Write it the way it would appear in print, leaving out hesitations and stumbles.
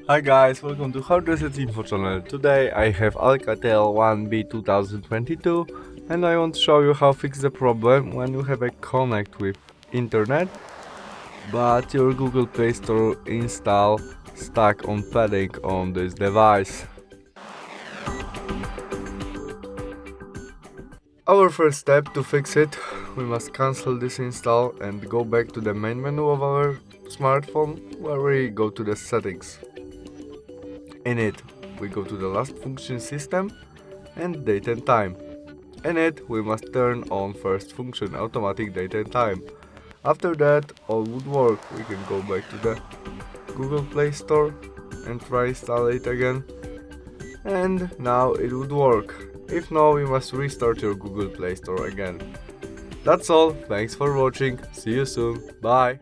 Hi guys, welcome to How Does It Info channel. Today I have ALCATEL 1B 2022 and I want to show you how to fix the problem when you have a connect with internet but your Google Play Store install stuck on padding on this device. Our first step to fix it, we must cancel this install and go back to the main menu of our smartphone where we go to the settings. In it, we go to the last function system and date and time. In it, we must turn on first function automatic date and time. After that, all would work. We can go back to the Google Play Store and try install it again. And now it would work. If no, you must restart your Google Play Store again. That's all. Thanks for watching. See you soon. Bye.